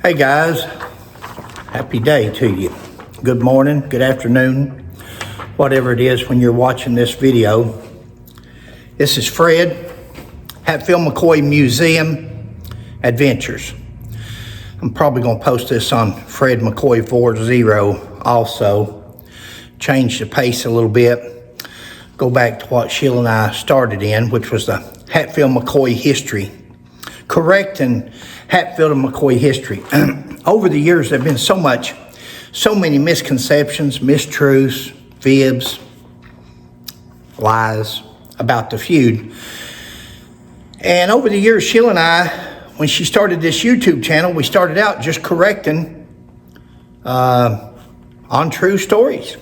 Hey guys, happy day to you. Good morning, good afternoon, whatever it is when you're watching this video. This is Fred, Hatfield McCoy Museum Adventures. I'm probably going to post this on Fred McCoy 40 also. Change the pace a little bit. Go back to what Sheila and I started in, which was the Hatfield McCoy history. Correcting Hatfield and McCoy history. Over the years, there have been so many misconceptions, mistruths, fibs, lies about the feud. And over the years, Sheila and I, when she started this YouTube channel, we started out just correcting untrue stories.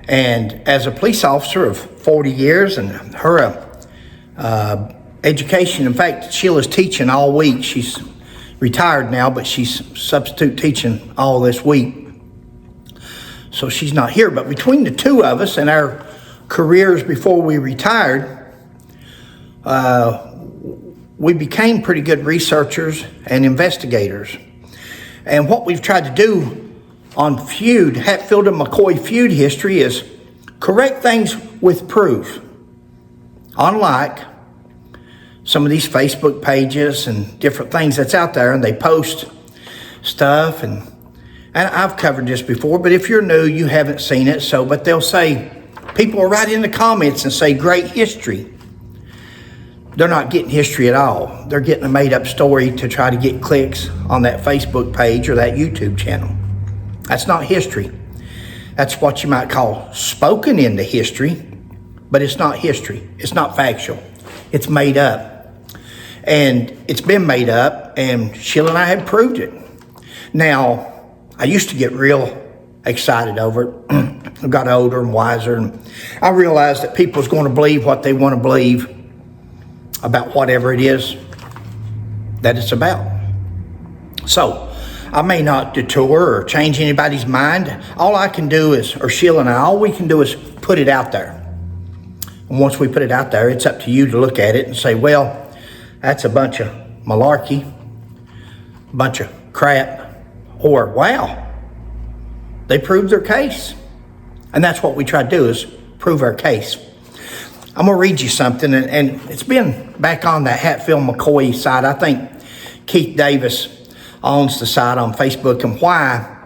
And as a police officer of 40 years and her education, in fact, Sheila's teaching all week. She's retired now, but she's substitute teaching all this week. So she's not here. But between the two of us and our careers before we retired, we became pretty good researchers and investigators. And what we've tried to do on feud, Hatfield and McCoy feud history, is correct things with proof. Unlike some of these Facebook pages and different things that's out there, and they post stuff, and I've covered this before, but if you're new, you haven't seen it, but they'll say, people will write in the comments and say, great history. They're not getting history at all. They're getting a made-up story to try to get clicks on that Facebook page or that YouTube channel. That's not history. That's what you might call spoken into history, but it's not history. It's not factual. It's made up. And it's been made up, and Sheila and I had proved it. Now, I used to get real excited over it. I got older and wiser, and I realized that people's going to believe what they want to believe about whatever it is that it's about. So, I may not detour or change anybody's mind. All I can do is, or Sheila and I, all we can do is put it out there. And once we put it out there, it's up to you to look at it and say, well, that's a bunch of malarkey, a bunch of crap, or wow, they proved their case. And that's what we try to do, is prove our case. I'm going to read you something, and it's been back on that Hatfield McCoy site. I think Keith Davis owns the site on Facebook, and why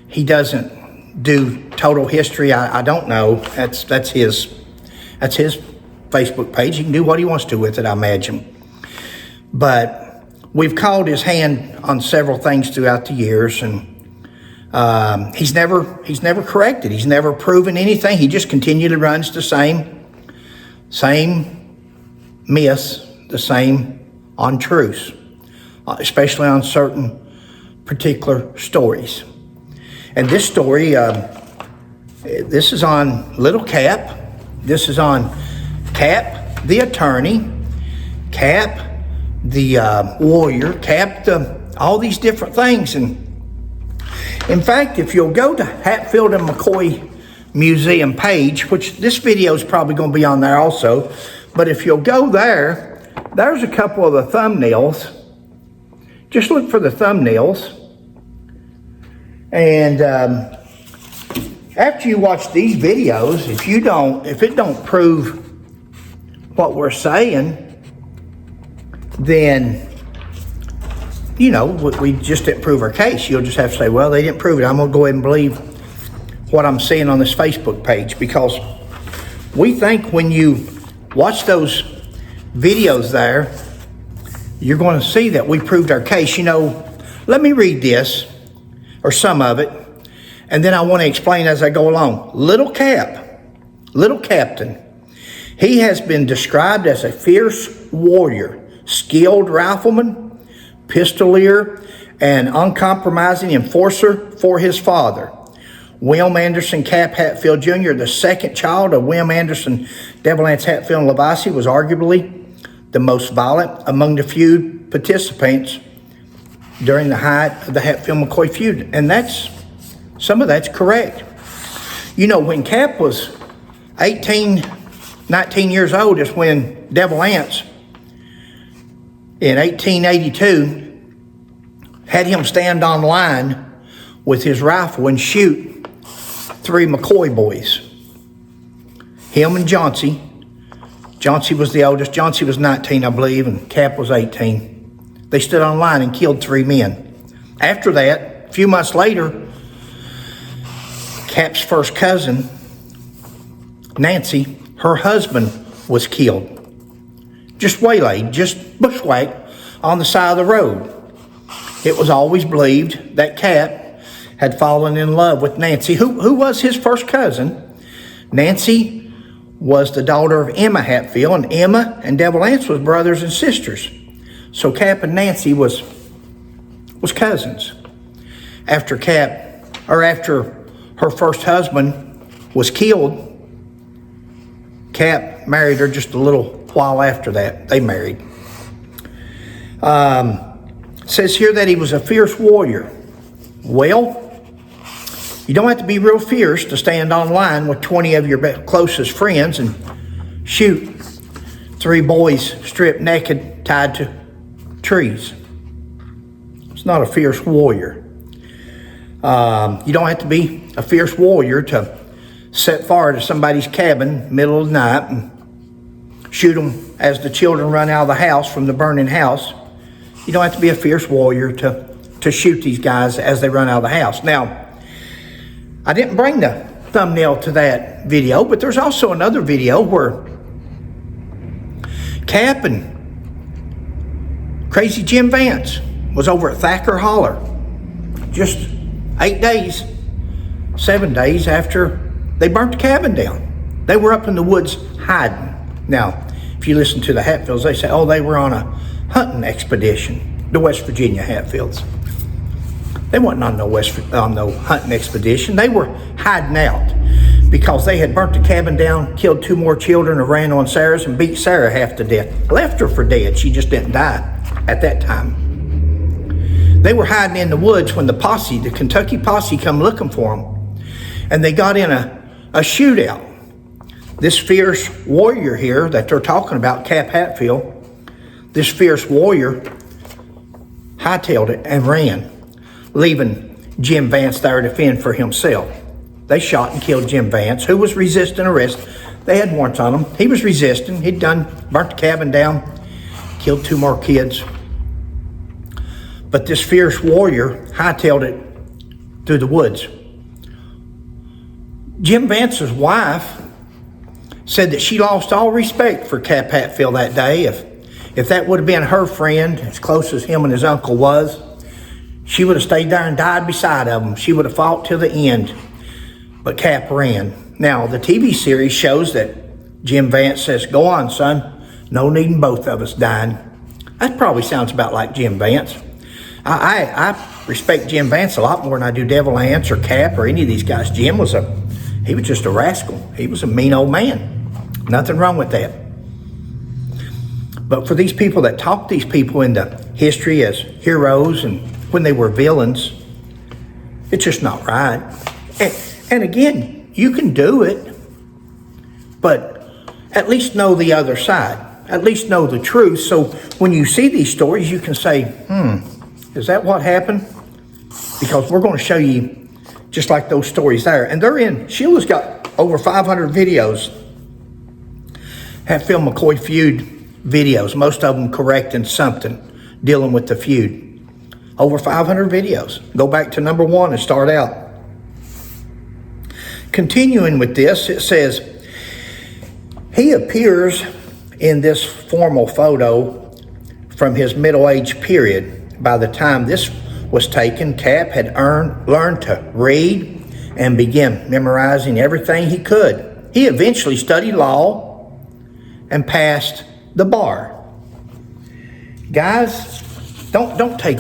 he doesn't do total history, I don't know. That's his Facebook page. He can do what he wants to with it, I imagine. But we've called his hand on several things throughout the years, and he's never corrected. He's never proven anything. He just continually runs the same myths, the same untruths, especially on certain particular stories. And this story, this is on Little Cap. This is on Cap the attorney, Cap the warrior, Cap all these different things. And in fact, if you'll go to Hatfield and McCoy Museum page, which this video is probably going to be on there also, but if you'll go there, there's a couple of the thumbnails. Just look for the thumbnails. And after you watch these videos, if it don't prove what we're saying, then, you know, we just didn't prove our case. You'll just have to say, well, they didn't prove it. I'm going to go ahead and believe what I'm seeing on this Facebook page, because we think when you watch those videos there, you're going to see that we proved our case. You know, let me read this, or some of it, and then I want to explain as I go along. Little Captain, he has been described as a fierce warrior, skilled rifleman, pistolier, and uncompromising enforcer for his father. William Anderson Cap Hatfield Jr., the second child of William Anderson Devilance Hatfield and Lavasi, was arguably the most violent among the feud participants during the height of the Hatfield-McCoy feud. And some of that's correct. You know, when Cap was 18, 19 years old is when Devil Anse in 1882 had him stand on line with his rifle and shoot 3 McCoy boys. Him and Johnsy. Johnsy was the oldest. Johnsy was 19, I believe, and Cap was 18. They stood on line and killed 3 men. After that, a few months later, Cap's first cousin, Nancy, her husband was killed. Just waylaid, just bushwhacked on the side of the road. It was always believed that Cap had fallen in love with Nancy, who was his first cousin. Nancy was the daughter of Emma Hatfield, and Emma and Devil Anse was brothers and sisters. So Cap and Nancy was cousins. After her first husband was killed, Cap married her just a little while after that. They married. It says here that he was a fierce warrior. Well, you don't have to be real fierce to stand on line with 20 of your closest friends and shoot 3 boys stripped naked, tied to trees. It's not a fierce warrior. You don't have to be a fierce warrior to set fire to somebody's cabin middle of the night and shoot them as the children run out of the house from the burning house. You don't have to be a fierce warrior to shoot these guys as they run out of the house. Now, I didn't bring the thumbnail to that video, but there's also another video where Cap and Crazy Jim Vance was over at Thacker Holler just 7 days after they burnt the cabin down. They were up in the woods hiding. Now, if you listen to the Hatfields, they say, oh, they were on a hunting expedition, the West Virginia Hatfields. They wasn't on no hunting expedition. They were hiding out because they had burnt the cabin down, killed 2 more children, and ran on Sarah's and beat Sarah half to death. Left her for dead. She just didn't die at that time. They were hiding in the woods when the Kentucky posse, come looking for them. And they got in a shootout. This fierce warrior here that they're talking about, Cap Hatfield, this fierce warrior hightailed it and ran, leaving Jim Vance there to fend for himself. They shot and killed Jim Vance, who was resisting arrest. They had warrants on him. He was resisting. He'd burnt the cabin down, killed 2 more kids. But this fierce warrior hightailed it through the woods. Jim Vance's wife said that she lost all respect for Cap Hatfield that day. If that would have been her friend, as close as him and his uncle was, she would have stayed there and died beside of him. She would have fought till the end. But Cap ran. Now, the TV series shows that Jim Vance says, go on, son. No needing both of us dying. That probably sounds about like Jim Vance. I respect Jim Vance a lot more than I do Devil Anse or Cap or any of these guys. Jim was just a rascal. He was a mean old man. Nothing wrong with that. But for these people that talk these people into history as heroes and when they were villains, it's just not right. And again, you can do it, but at least know the other side. At least know the truth. So when you see these stories, you can say, is that what happened? Because we're going to show you just like those stories there. And Sheila's got over 500 videos, Hatfield McCoy feud videos, most of them correcting something, dealing with the feud. Over 500 videos. Go back to number 1 and start out. Continuing with this, it says, he appears in this formal photo from his middle-age period. By the time this was taken, Cap had learned to read and began memorizing everything he could. He eventually studied law and passed the bar. Guys, don't take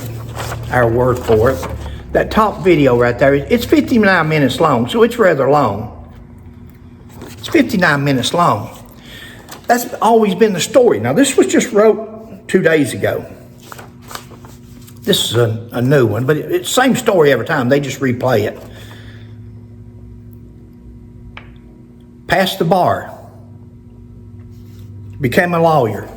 our word for it. That top video right there, it's 59 minutes long, so it's rather long. It's 59 minutes long. That's always been the story. Now, this was just wrote 2 days ago. This is a new one, but it's the same story every time. They just replay it. Passed the bar. Became a lawyer.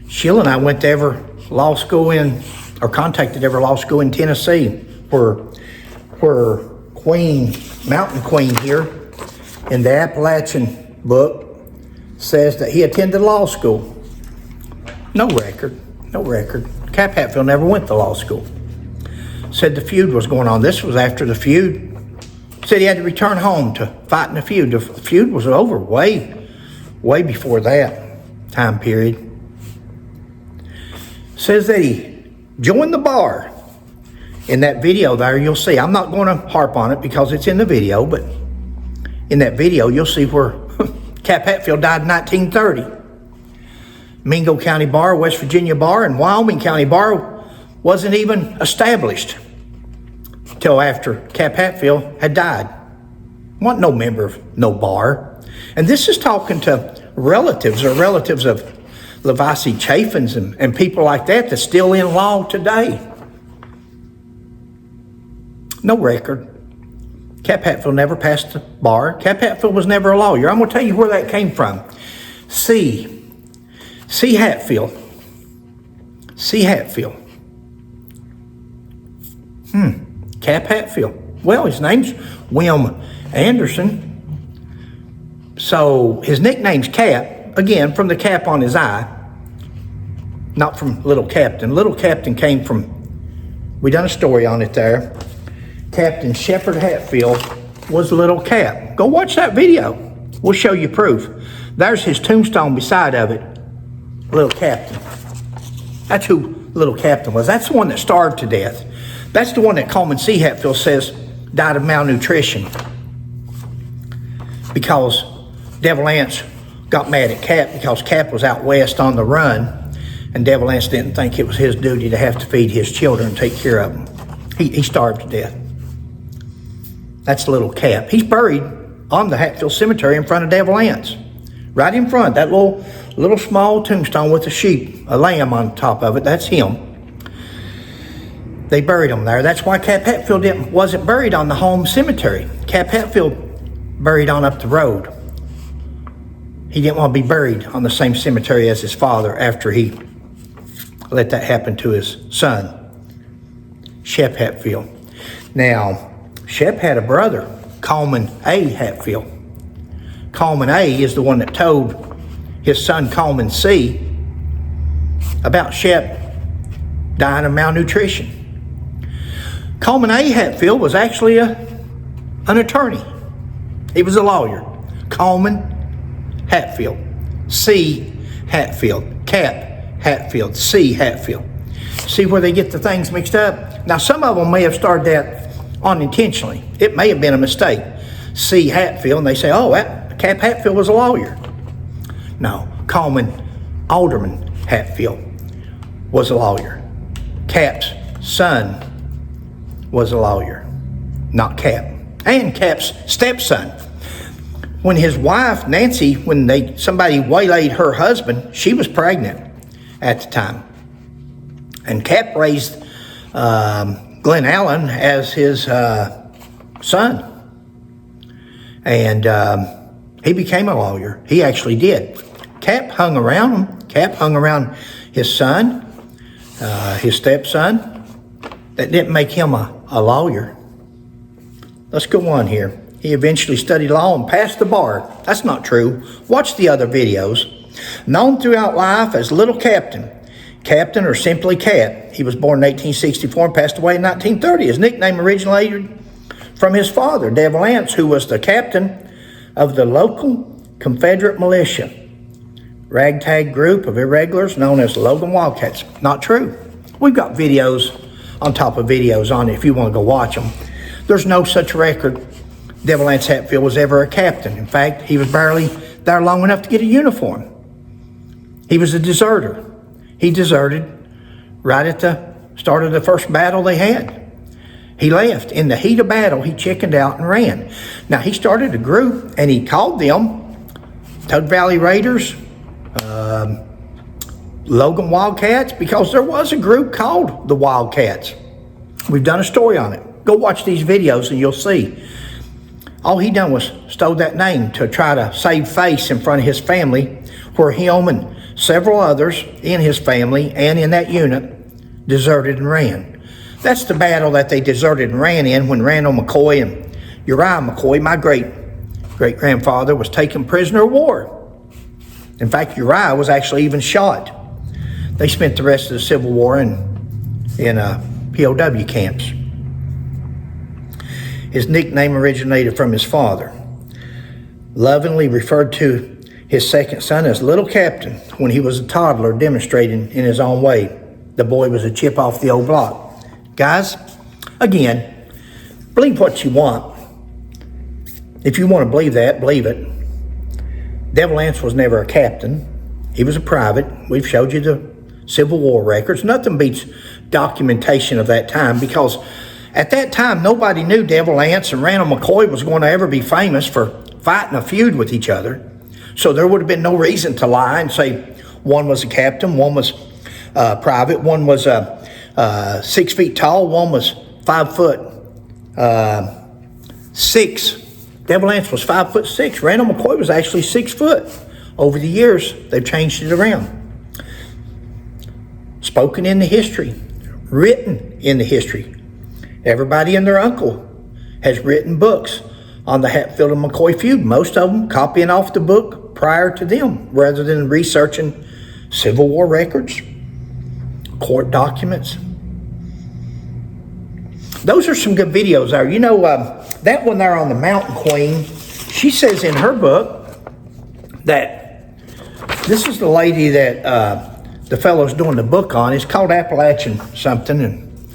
Sheila and I went to every law school in or contacted every law school in Tennessee, where Mountain Queen here in the Appalachian book says that he attended law school. No record. Cap Hatfield never went to law school. Said the feud was going on. This was after the feud. Said he had to return home to fight in the feud. The feud was over way before that time period. Says that he joined the bar. In that video there, you'll see, I'm not going to harp on it because it's in the video, but in that video, you'll see where Cap Hatfield died in 1930. Mingo County Bar, West Virginia Bar, and Wyoming County Bar wasn't even established till after Cap Hatfield had died. Wasn't no member of no bar. And this is talking to relatives of Levacy Chaffins and people like that that's still in law today. No record. Cap Hatfield never passed the bar. Cap Hatfield was never a lawyer. I'm going to tell you where that came from. C. Hatfield. Cap Hatfield. Well, his name's William Anderson. So his nickname's Cap, again, from the cap on his eye, not from Little Captain. Little Captain came from, we done a story on it there. Captain Shepard Hatfield was Little Cap. Go watch that video. We'll show you proof. There's his tombstone beside of it. Little Captain. That's who Little Captain was. That's the one that starved to death. That's the one that Coleman C. Hatfield says died of malnutrition because Devil Anse got mad at Cap because Cap was out west on the run, and Devil Anse didn't think it was his duty to have to feed his children and take care of them. He starved to death. That's Little Cap. He's buried on the Hatfield Cemetery in front of Devil Anse. Right in front, that little small tombstone with a lamb on top of it, that's him. They buried him there. That's why Cap Hatfield wasn't buried on the home cemetery. Cap Hatfield buried on up the road. He didn't want to be buried on the same cemetery as his father after he let that happen to his son, Shep Hatfield. Now, Shep had a brother, Coleman A. Hatfield. Coleman A. is the one that told his son Coleman C. about Shep dying of malnutrition. Coleman A. Hatfield was actually an attorney. He was a lawyer. Coleman Hatfield. C. Hatfield. Cap Hatfield. C. Hatfield. See where they get the things mixed up? Now, some of them may have started that unintentionally. It may have been a mistake. C. Hatfield, and they say, oh, Cap Hatfield was a lawyer. No, Coleman Alderman Hatfield was a lawyer. Cap's son was a lawyer, not Cap. And Cap's stepson. When his wife, Nancy, somebody waylaid her husband, she was pregnant at the time. And Cap raised Glenn Allen as his son. And he became a lawyer. He actually did. Cap hung around him. Cap hung around his son, his stepson. That didn't make him a lawyer. Let's go on here. He eventually studied law and passed the bar. That's not true. Watch the other videos. Known throughout life as Little Captain. Captain or simply Cap. He was born in 1864 and passed away in 1930. His nickname originated from his father, Devil Anse, who was the captain of the local Confederate militia ragtag group of irregulars known as Logan Wildcats. Not true. We've got videos on top of videos on it if you want to go watch them. There's no such record Devil Anse Hatfield was ever a captain. In fact, he was barely there long enough to get a uniform. He was a deserter. He deserted right at the start of the first battle they had. He left. In the heat of battle, he chickened out and ran. Now, he started a group, and he called them Tug Valley Raiders, Logan Wildcats, because there was a group called the Wildcats. We've done a story on it. Go watch these videos and you'll see. All he done was stole that name to try to save face in front of his family, where him and several others in his family and in that unit deserted and ran. That's the battle that they deserted and ran in when Randall McCoy and Uriah McCoy, my great-grandfather, was taken prisoner of war. In fact, Uriah was actually even shot. They spent the rest of the Civil War in POW camps. His nickname originated from his father. Lovingly referred to his second son as Little Captain when he was a toddler demonstrating in his own way. The boy was a chip off the old block. Guys, again, believe what you want. If you want to believe that, believe it. Devil Anse was never a captain. He was a private. We've showed you the Civil War records. Nothing beats documentation of that time, because at that time, nobody knew Devil Anse and Randall McCoy was going to ever be famous for fighting a feud with each other. So there would have been no reason to lie and say one was a captain, one was private, one was 6 feet tall, one was 5'6". Devil Anse was 5'6". Randall McCoy was actually 6 foot. Over the years, they've changed it around. Spoken in the history, written in the history. Everybody and their uncle has written books on the Hatfield and McCoy feud. Most of them copying off the book prior to them, rather than researching Civil War records, court documents. Those are some good videos there. You know, that one there on the Mountain Queen, she says in her book that this is the lady that the fellow's doing the book on. It's called Appalachian something. And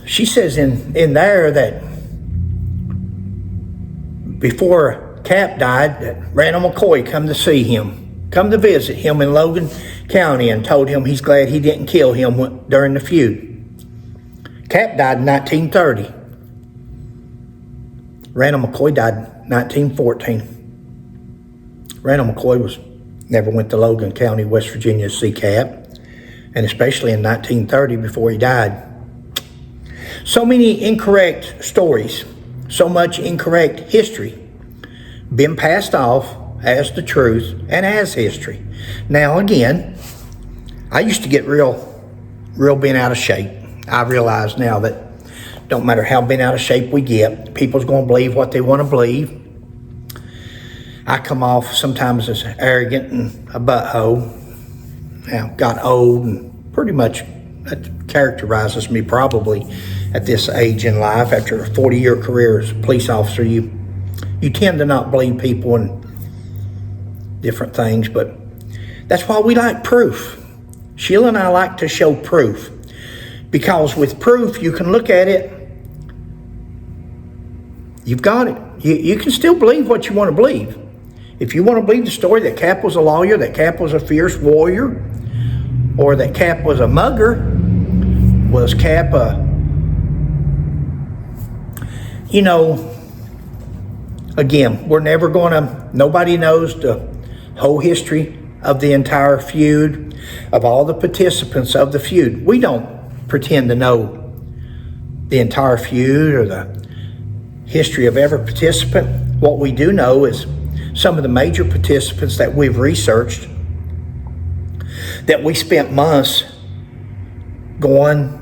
she says in there that before Cap died, that Randall McCoy come to see him, come to visit him in Logan County, and told him he's glad he didn't kill him during the feud. Cap died in 1930. Randall McCoy died in 1914. Randall McCoy never went to Logan County, West Virginia to see Cap, and especially in 1930 before he died. So many incorrect stories, so much incorrect history been passed off as the truth and as history. Now again, I used to get real bent out of shape. I realize now that don't matter how bent out of shape we get, people's going to believe what they want to believe. I come off sometimes as arrogant and a butthole. Now, got old, and pretty much that characterizes me probably at this age in life. After a 40-year career as a police officer, you tend to not believe people and different things, but that's why we like proof. Sheila and I like to show proof, because with proof, you can look at it, you've got it. You can still believe what you want to believe. If you want to believe the story that Cap was a lawyer, that Cap was a fierce warrior, or that Cap was a mugger, was Cap again, we're never going to, nobody knows the whole history of the entire feud, of all the participants of the feud. We don't pretend to know the entire feud or the history of every participant. What we do know is some of the major participants that we've researched, that we spent months going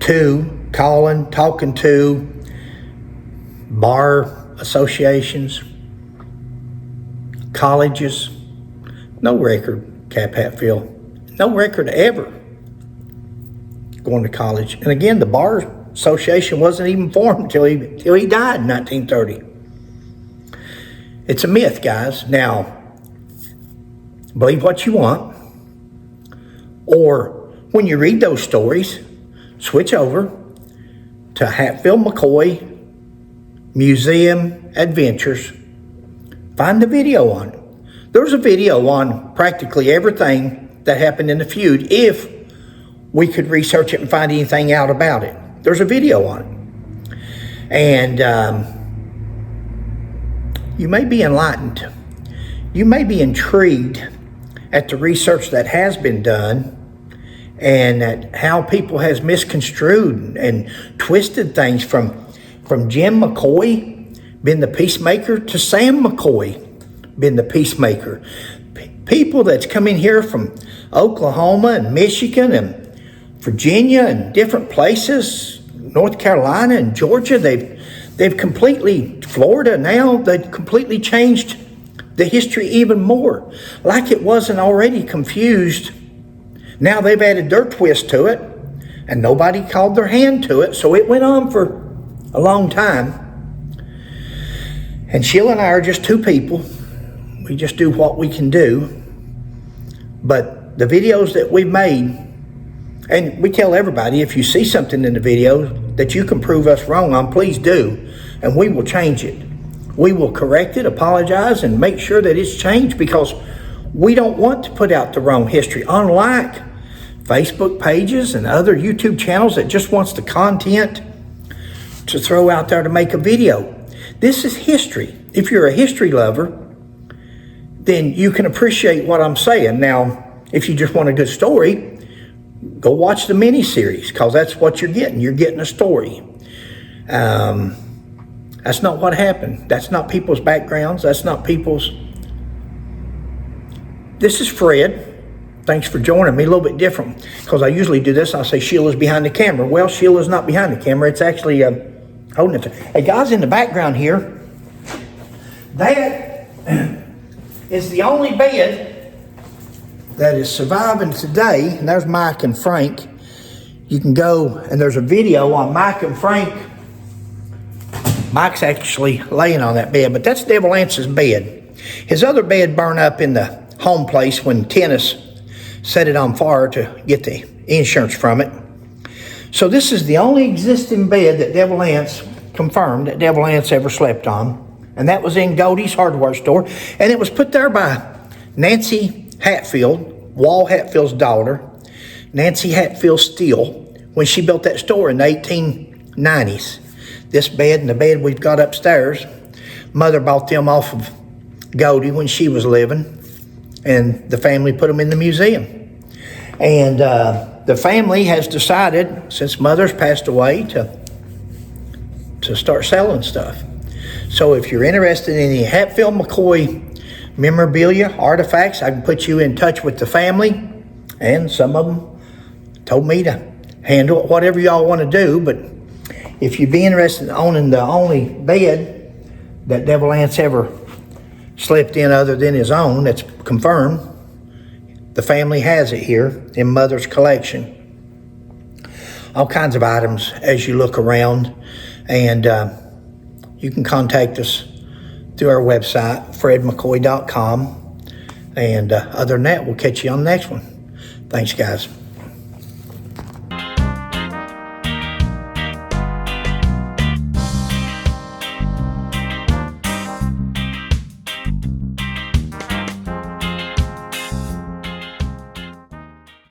to, calling, talking to, bar associations, colleges. No record, Cap Hatfield. No record ever going to college. And again, the bar association wasn't even formed until he died in 1930. It's a myth, guys. Now, believe what you want, or when you read those stories, switch over to Hatfield McCoy Museum Adventures. Find the video on it. There's a video on practically everything that happened in the feud if we could research it and find anything out about it. There's a video on it. And you may be enlightened. You may be intrigued at the research that has been done, and at how people has misconstrued and twisted things from Jim McCoy, been the peacemaker, to Sam McCoy, been the peacemaker. People that's come in here from Oklahoma and Michigan and Virginia and different places, North Carolina and Georgia. They've completely, Florida now, they've completely changed the history even more. Like it wasn't already confused. Now they've added their twist to it, and nobody called their hand to it, so it went on for a long time. And Sheila and I are just two people. We just do what we can do. But the videos that we've made, and we tell everybody, if you see something in the video that you can prove us wrong on, please do, and we will change it. We will correct it, apologize, and make sure that it's changed, because we don't want to put out the wrong history. Unlike Facebook pages and other YouTube channels that just wants the content to throw out there to make a video. This is history. If you're a history lover, then you can appreciate what I'm saying. Now, if you just want a good story, go watch the mini-series, because that's what you're getting. You're getting a story. That's not what happened. That's not people's backgrounds. That's not people's... This is Fred. Thanks for joining me. A little bit different, because I usually do this. I'll say Sheila's behind the camera. Well, Sheila's not behind the camera. It's actually holding it. Hey, guys, in the background here, that is the only bed that is surviving today. And there's Mike and Frank. You can go, and there's a video on Mike and Frank. Mike's actually laying on that bed, but that's Devil Ance's bed. His other bed burned up in the home place when Tennis set it on fire to get the insurance from it. So this is the only existing bed that Devil Ance confirmed that Devil Ance ever slept on. And that was in Goldie's hardware store. And it was put there by Nancy Hatfield, Wall Hatfield's daughter, Nancy Hatfield Steele, when she built that store in the 1890s. This bed and the bed we've got upstairs, Mother bought them off of Goldie when she was living, and the family put them in the museum. And the family has decided, since Mother's passed away, to start selling stuff. So if you're interested in any Hatfield McCoy memorabilia, artifacts, I can put you in touch with the family, and some of them told me to handle it, whatever y'all want to do. But if you'd be interested in owning the only bed that Devil Ance ever slept in other than his own, that's confirmed, the family has it here in Mother's collection. All kinds of items as you look around. And you can contact us through our website, fredmccoy.com. And other than that, we'll catch you on the next one. Thanks, guys.